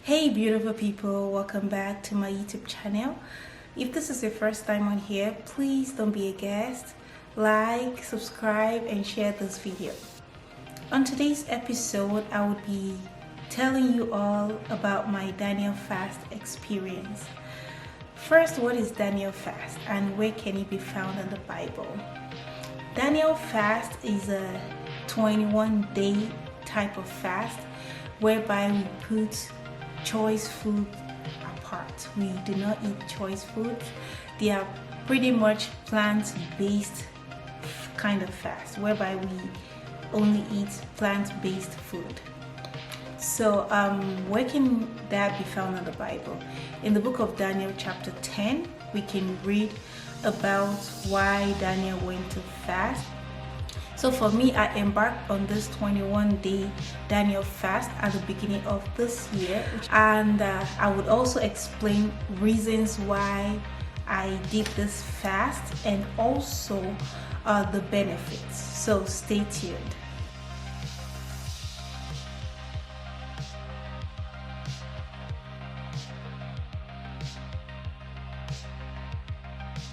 Hey beautiful people, welcome back to my YouTube channel. If this is your first time on here, please don't be a guest. Like, subscribe and share this video. On today's episode, I will be telling you all about my Daniel fast experience. First, what is Daniel fast and where can it be found in the Bible? Daniel fast is a 21-day type of fast whereby we put choice food apart. We do not eat choice foods. They are pretty much plant-based kind of fast whereby we only eat plant-based food. So where can that be found in the Bible? In the book of Daniel chapter 10, we can read about why Daniel went to fast. So for me, I embarked on this 21-day Daniel fast at the beginning of this year, and I would also explain reasons why I did this fast and also the benefits. So stay tuned.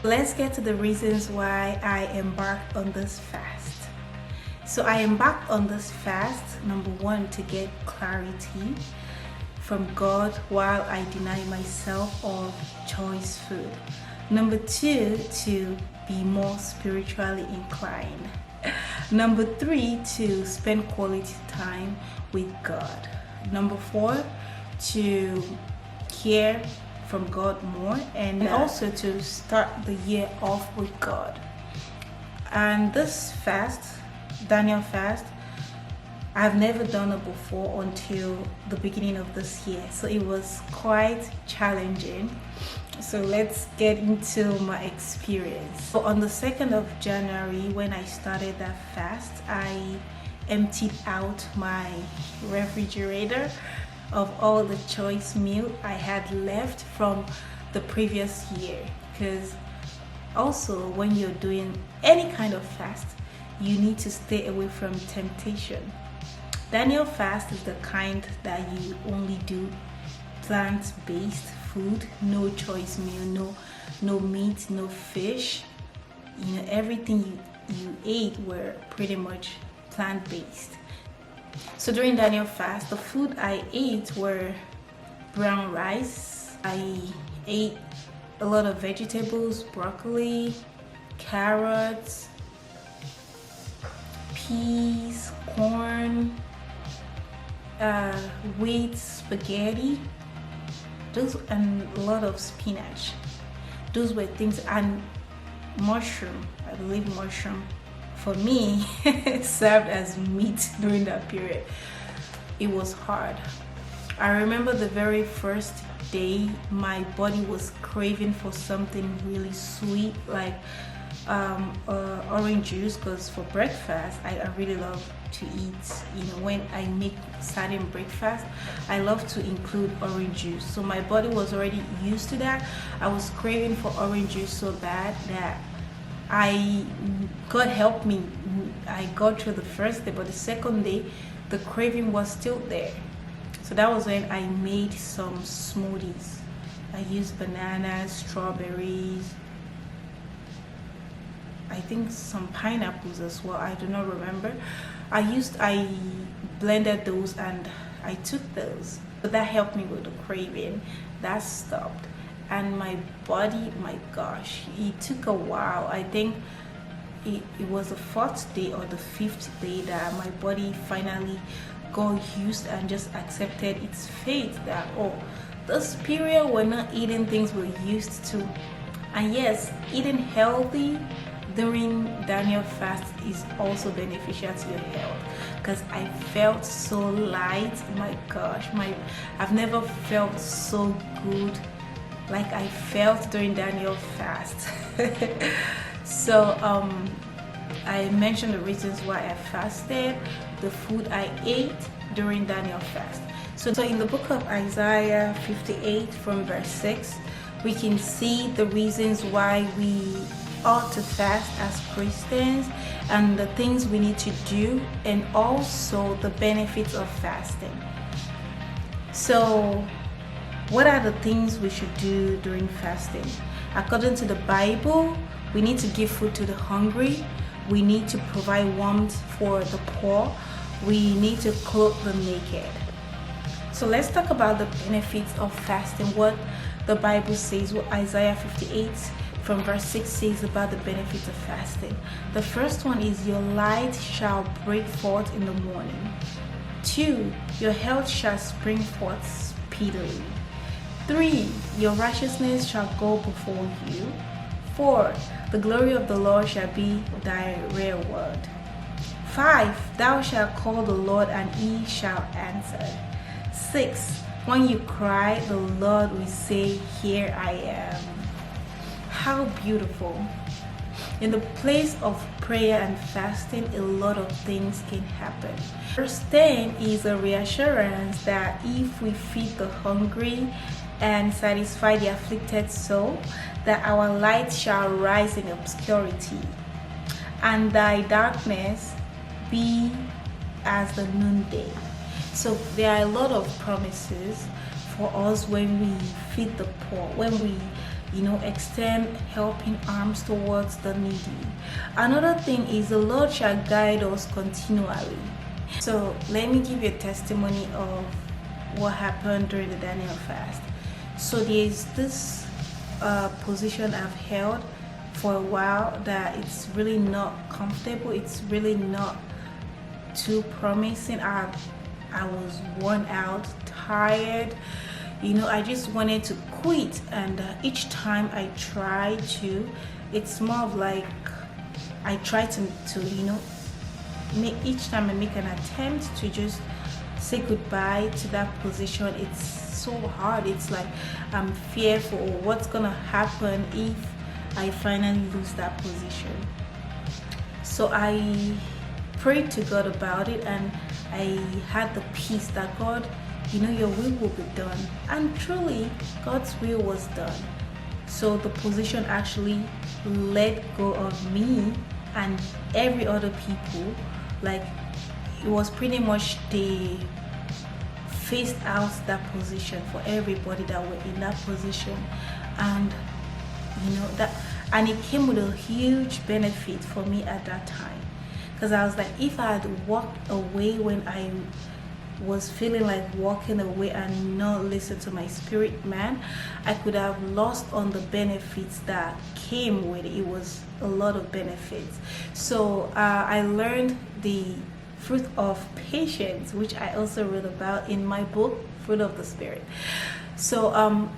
Let's get to the reasons why I embarked on this fast. So I embarked on this fast, number one, to get clarity from God while I deny myself of choice food. Number two, to be more spiritually inclined. Number three, to spend quality time with God. Number four, to hear from God more, and also to start the year off with God. And this fast, Daniel fast, I've never done it before until the beginning of this year, so it was quite challenging. So let's get into my experience. So on the 2nd of January, when I started that fast, I emptied out my refrigerator of all the choice meal I had left from the previous year, because also when you're doing any kind of fast, you need to stay away from temptation. Daniel fast is the kind that you only do plant-based food, no choice meal, no meat, no fish. You know, everything you ate were pretty much plant-based. So during Daniel fast, the food I ate were brown rice. I ate a lot of vegetables, broccoli, carrots, peas, corn, wheat spaghetti, and a lot of spinach. Those were things, and mushroom. I believe mushroom for me served as meat during that period. It was hard. I remember the very first day my body was craving for something really sweet, like orange juice, because for breakfast I really love to eat, when I make certain breakfast, I love to include orange juice. So my body was already used to that. I was craving for orange juice so bad that God helped me, I got through the first day, but the second day the craving was still there. So that was when I made some smoothies. I used bananas, strawberries, I think some pineapples as well, I do not remember. I blended those and I took those. So that helped me with the craving. That stopped. And my body, my gosh, it took a while. I think it was the 4th day or the 5th day that my body finally got used and just accepted its fate that, oh, this period we're not eating things we're used to. And yes, eating healthy during Daniel fast is also beneficial to your health, because I felt so light. My gosh, I've never felt so good like I felt during Daniel fast. So I mentioned the reasons why I fasted, the food I ate during Daniel fast. So in the book of Isaiah 58 from verse 6, we can see the reasons why we ought to fast as Christians and the things we need to do, and also the benefits of fasting. So What are the things we should do during fasting? According to the Bible, we need to give food to the hungry. We need to provide warmth for the poor. We need to clothe the naked. So let's talk about the benefits of fasting. What the Bible says, what Isaiah 58 from verse 6 says about the benefits of fasting. The first one is, your light shall break forth in the morning. 2, your health shall spring forth speedily. 3, your righteousness shall go before you. 4, the glory of the Lord shall be thy reward. 5, thou shalt call the Lord, and he shall answer. 6, when you cry, the Lord will say, here I am. How beautiful. In the place of prayer and fasting, a lot of things can happen. Verse 10 is a reassurance that if we feed the hungry and satisfy the afflicted soul, that our light shall rise in obscurity, and thy darkness be as the noonday. So there are a lot of promises for us when we feed the poor, when we extend helping arms towards the needy. Another thing is, the Lord shall guide us continually. So let me give you a testimony of what happened during the Daniel fast. So there's this position I've held for a while that it's really not comfortable. It's really not too promising. I was worn out, tired. I just wanted to quit, and each time I try to, it's more of like I try to each time I make an attempt to just say goodbye to that position, it's so hard. It's like I'm fearful what's gonna happen if I finally lose that position. So I prayed to God about it, and I had the peace that God, your will be done. And truly, God's will was done. So the position actually let go of me and every other people. Like, it was pretty much they phased out that position for everybody that were in that position. And and it came with a huge benefit for me at that time, because I was like, if I had walked away when I was feeling like walking away and not listen to my spirit man, I could have lost on the benefits that came with it. It was a lot of benefits. So I learned the fruit of patience, which I also wrote about in my book, Fruit of the Spirit. So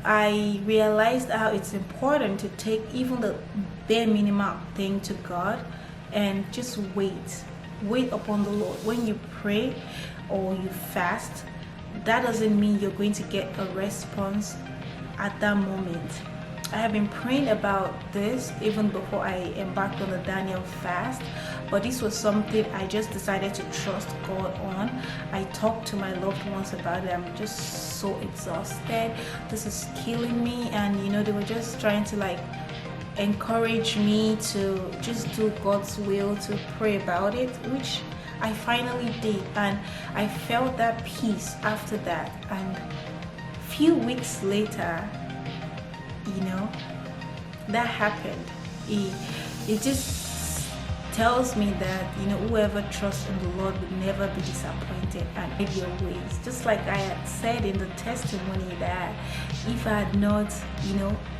I realized how it's important to take even the bare minimum thing to God and just wait upon the Lord. When you pray or you fast, that doesn't mean you're going to get a response at that moment. I have been praying about this even before I embarked on the Daniel fast, but this was something I just decided to trust God on. I talked to my loved ones about it. I'm just so exhausted. This is killing me, and they were just trying to encourage me to just do God's will, to pray about it, which I finally did, and I felt that peace after that. And a few weeks later, that happened. It just tells me that whoever trusts in the Lord will never be disappointed and in your ways. Just like I had said in the testimony, that if I had not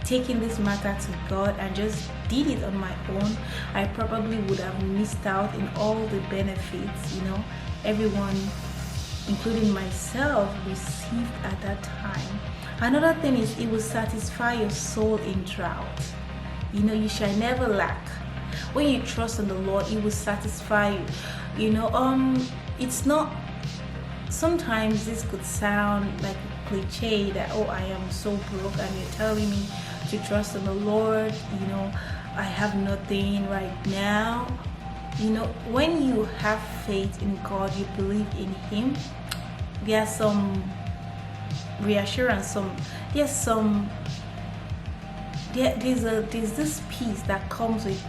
taken this matter to God and just did it on my own, I probably would have missed out in all the benefits everyone, including myself, received at that time. Another thing is, it will satisfy your soul in drought. You shall never lack. When you trust in the Lord, it will satisfy you. It's not, sometimes this could sound like a cliche that, oh, I am so broke and you're telling me to trust in the Lord, I have nothing right now. When you have faith in God, you believe in Him, there's some reassurance, there's this peace that comes with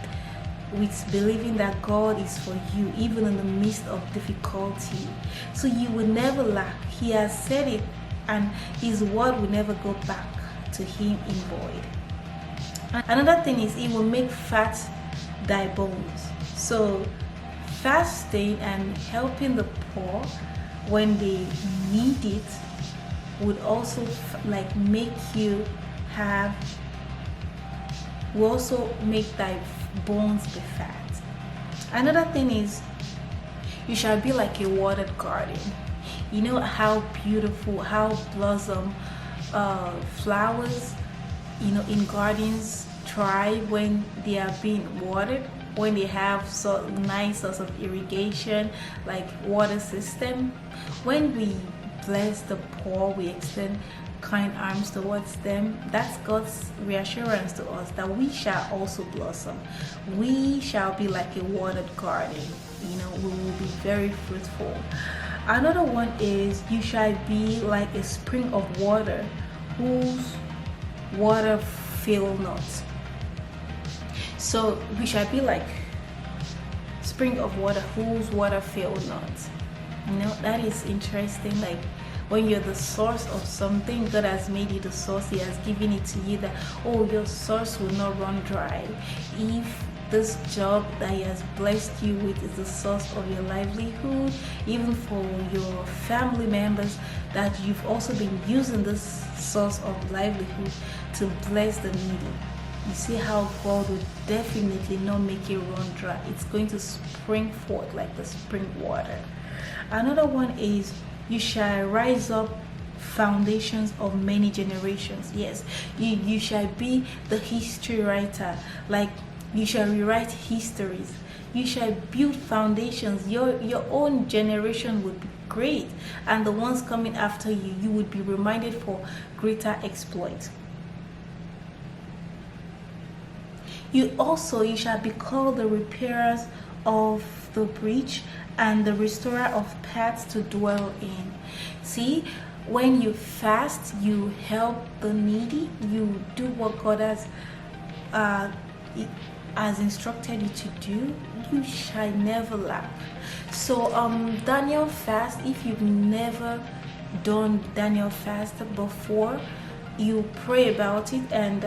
believing that God is for you, even in the midst of difficulty. So you will never lack. He has said it and his word will never go back to him in void. Another thing is, it will make fat thy bones. So fasting and helping the poor when they need it would also like make you have, will also make thy bones be fat. Another thing is, you shall be like a watered garden. You know how beautiful, how blossom flowers, in gardens thrive when they are being watered, when they have so nice sorts of irrigation, like water system. When we bless the poor, we extend kind arms towards them. That's God's reassurance to us that we shall also blossom. We shall be like a watered garden. We will be very fruitful. Another one is, you shall be like a spring of water whose water fail not. So we shall be like spring of water whose water fail not. That is interesting. Like, when you're the source of something, God has made you the source. He has given it to you that, your source will not run dry. If this job that He has blessed you with is the source of your livelihood, even for your family members, that you've also been using this source of livelihood to bless the needy. You see how God will definitely not make it run dry. It's going to spring forth like the spring water. Another one is, you shall rise up foundations of many generations. Yes, you shall be the history writer. Like, you shall rewrite histories. You shall build foundations. Your own generation would be great, and the ones coming after you, you would be reminded for greater exploit. You shall be called the repairers of the breach and the restorer of paths to dwell in. See, when you fast, you help the needy. You do what God has instructed you to do. You shall never lack. So Daniel fast, if you've never done Daniel fast before, you pray about it and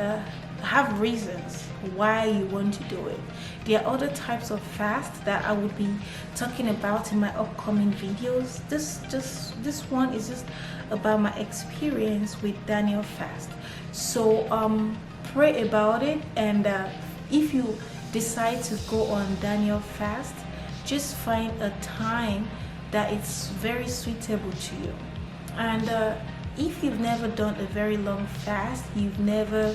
have reasons why you want to do it. There are other types of fast that I would be talking about in my upcoming videos. This one is just about my experience with Daniel fast. So pray about it, and if you decide to go on Daniel fast, just find a time that it's very suitable to you. And if you've never done a very long fast, you've never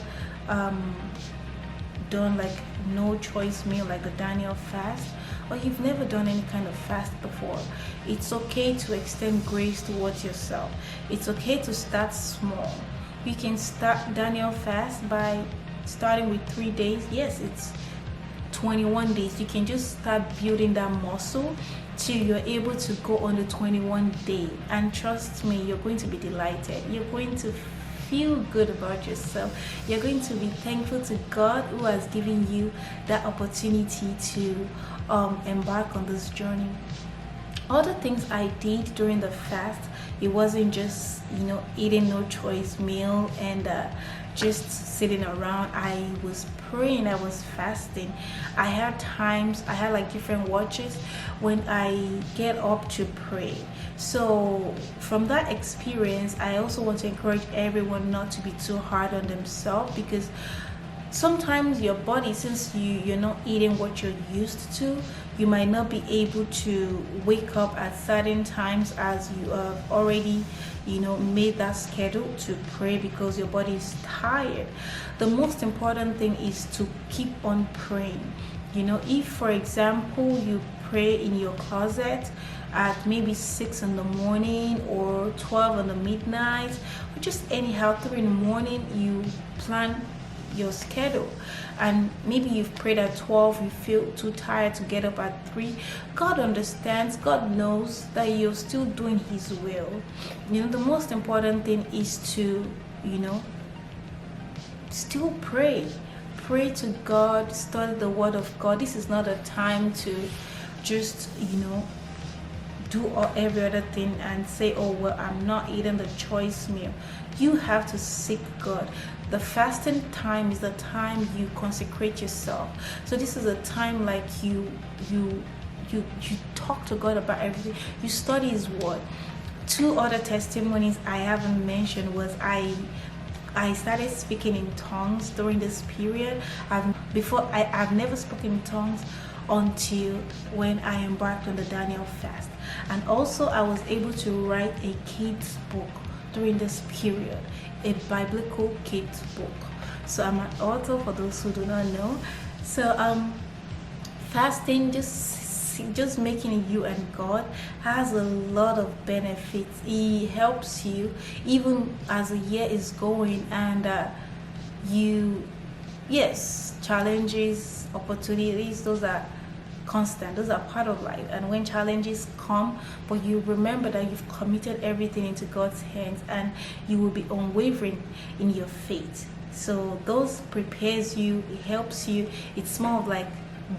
done like no choice meal like a Daniel fast, or you've never done any kind of fast before, it's okay to extend grace towards yourself. It's okay to start small. You can start Daniel fast by starting with 3 days. Yes, it's 21 days. You can just start building that muscle till you're able to go on the 21 day, and trust me, you're going to be delighted. You're going to feel good about yourself. You're going to be thankful to God who has given you that opportunity to embark on this journey. All the things I did during the fast, it wasn't just eating no choice meal and just sitting around. I was praying, I was fasting. I had like different watches when I get up to pray. So from that experience, I also want to encourage everyone not to be too hard on themselves, because sometimes your body, since you're not eating what you're used to, you might not be able to wake up at certain times as you have already made that schedule to pray, because your body is tired. The most important thing is to keep on praying. If for example you pray in your closet at maybe 6 in the morning or 12 in the midnight, or just anyhow 3 in the morning, you plan your schedule, and maybe you've prayed at 12, you feel too tired to get up at 3. God understands. God knows that you're still doing His will. The most important thing is to still pray to God, study the Word of God. This is not a time to just do every other thing and say, oh well, I'm not eating the choice meal. You have to seek God. The fasting time is the time you consecrate yourself. So this is a time like you talk to God about everything. You study His word. Two other testimonies I haven't mentioned was I started speaking in tongues during this period. I've never spoken in tongues until when I embarked on the Daniel fast. And also I was able to write a kids book during this period, a biblical kids book. So I'm an author, for those who do not know. So fasting, just making it you and God, has a lot of benefits. He helps you even as the year is going, and challenges, opportunities, those are constant, those are part of life. And when challenges come, but you remember that you've committed everything into God's hands, and you will be unwavering in your faith. So those prepares you, it helps you. It's more of like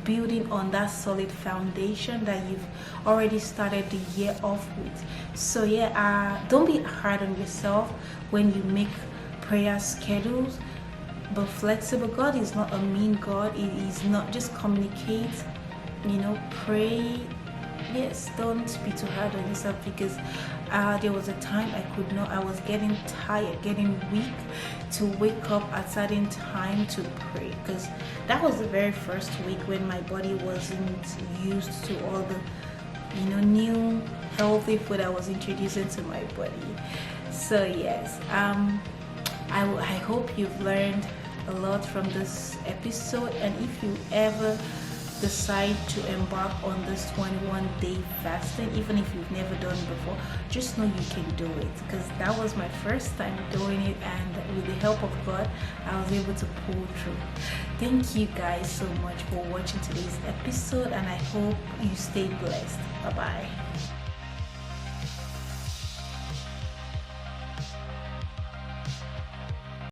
building on that solid foundation that you've already started the year off with. So don't be hard on yourself when you make prayer schedules, but flexible. God is not a mean God. He is not. Just communicate, pray. Yes, don't be too hard on yourself, because there was a time I was getting tired, getting weak to wake up at certain time to pray, because that was the very first week when my body wasn't used to all the new healthy food I was introducing to my body. So yes, I hope you've learned a lot from this episode, and if you ever decide to embark on this 21-day fasting, even if you've never done it before, just know you can do it, because that was my first time doing it, and with the help of God I was able to pull through. Thank you guys so much for watching today's episode, and I hope you stay blessed. Bye bye.